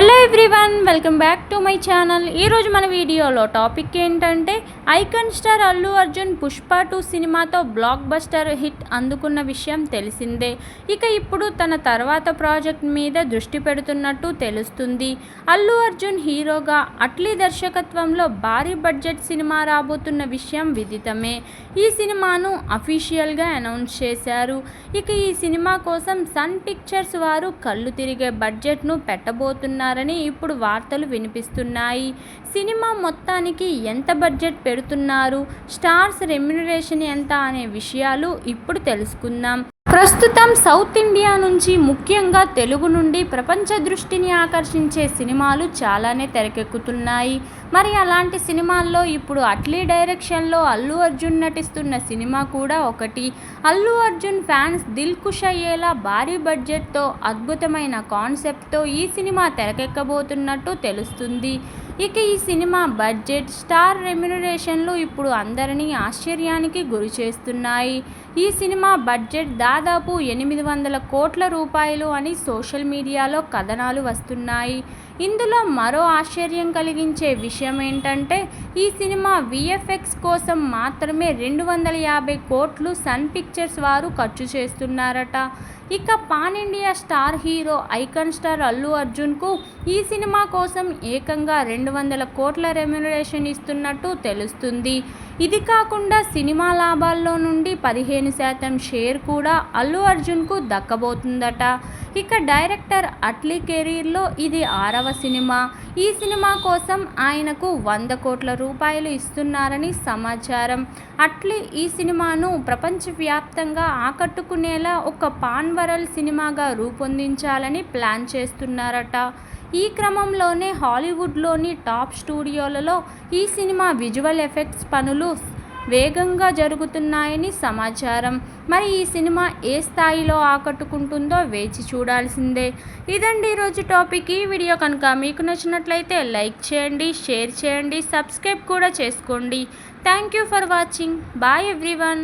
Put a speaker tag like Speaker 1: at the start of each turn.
Speaker 1: Hello everyone, welcome back to my channel. ఈరోజు మన వీడియోలో టాపిక్ ఏంటంటే ఐకాన్ స్టార్ అల్లు అర్జున్ పుష్ప 2 సినిమాతో బ్లాక్ బస్టర్ హిట్ అందుకున్న విషయం తెలిసిందే. ఇక ఇప్పుడు తన తర్వాత ప్రాజెక్ట్ మీద దృష్టి పెడుతున్నట్టు తెలుస్తుంది. అల్లు అర్జున్ హీరోగా అట్లీ దర్శకత్వంలో భారీ బడ్జెట్ సినిమా రాబోతున్న విషయం విదితమే. ఈ సినిమాను అఫీషియల్గా అనౌన్స్ చేశారు. ఇక ఈ సినిమా కోసం సన్ పిక్చర్స్ వారు కళ్ళు తిరిగే బడ్జెట్ను పెట్టబోతున్నారు ని ఇప్పుడు వార్తలు వినిపిస్తున్నాయి. సినిమా మొత్తానికి ఎంత బడ్జెట్ పెడుతున్నారు, స్టార్స్ రెమ్యునరేషన్ ఎంత అనే విషయాలు ఇప్పుడు తెలుసుకుందాం. ప్రస్తుతం సౌత్ ఇండియా నుంచి, ముఖ్యంగా తెలుగు నుండి ప్రపంచ దృష్టిని ఆకర్షించే సినిమాలు చాలానే తెరకెక్కుతున్నాయి. మరి అలాంటి సినిమాల్లో ఇప్పుడు అట్లీ డైరెక్షన్లో అల్లు అర్జున్ నటిస్తున్న సినిమా కూడా ఒకటి. అల్లు అర్జున్ ఫ్యాన్స్ దిల్ ఖుష్ అయ్యేలా భారీ బడ్జెట్తో, అద్భుతమైన కాన్సెప్ట్తో ఈ సినిమా తెరకెక్కబోతున్నట్టు తెలుస్తుంది. ఇక ఈ సినిమా బడ్జెట్, స్టార్ రెమ్యునరేషన్లు ఇప్పుడు అందరినీ ఆశ్చర్యానికి గురి చేస్తున్నాయి. ఈ సినిమా బడ్జెట్ దాదాపు 800 కోట్ల రూపాయలు అని సోషల్ మీడియాలో కథనాలు వస్తున్నాయి. ఇందులో మరో ఆశ్చర్యం కలిగించే విషయం ఏంటంటే ఈ సినిమా విఎఫ్ఎక్స్ కోసం మాత్రమే 250 కోట్లు సన్ పిక్చర్స్ వారు ఖర్చు చేస్తున్నారట. ఇక pan India star hero icon star Allu అర్జున్కు ఈ సినిమా కోసం ఏకంగా 200 కోట్ల రెమ్యునరేషన్ ఇస్తున్నట్టు తెలుస్తుంది. ఇది కాకుండా సినిమా లాభాల్లో నుండి 15% షేర్ కూడా అల్లు అర్జున్కు దక్కబోతుందట. ఇక డైరెక్టర్ అట్లీ కెరీర్లో ఇది 6వ సినిమా. ఈ సినిమా కోసం ఆయనకు 100 కోట్ల రూపాయలు ఇస్తున్నారని సమాచారం. అట్లీ ఈ సినిమాను ప్రపంచవ్యాప్తంగా ఆకట్టుకునేలా ఒక పాన్ వరల్డ్ సినిమాగా రూపొందించాలని ప్లాన్ చేస్తున్నారట. ఈ క్రమంలోనే హాలీవుడ్లోని టాప్ స్టూడియోలలో ఈ సినిమా విజువల్ ఎఫెక్ట్స్ పనులు వేగంగా జరుగుతున్నాయని సమాచారం. మరి ఈ సినిమా ఏ స్థాయిలో ఆకట్టుకుంటుందో వేచి చూడాల్సిందే. ఇదండి ఈరోజు టాపిక్. ఈ వీడియో కనుక మీకు నచ్చినట్లయితే లైక్ చేయండి, షేర్ చేయండి, సబ్స్క్రైబ్ కూడా చేసుకోండి. Thank you for watching. Bye everyone.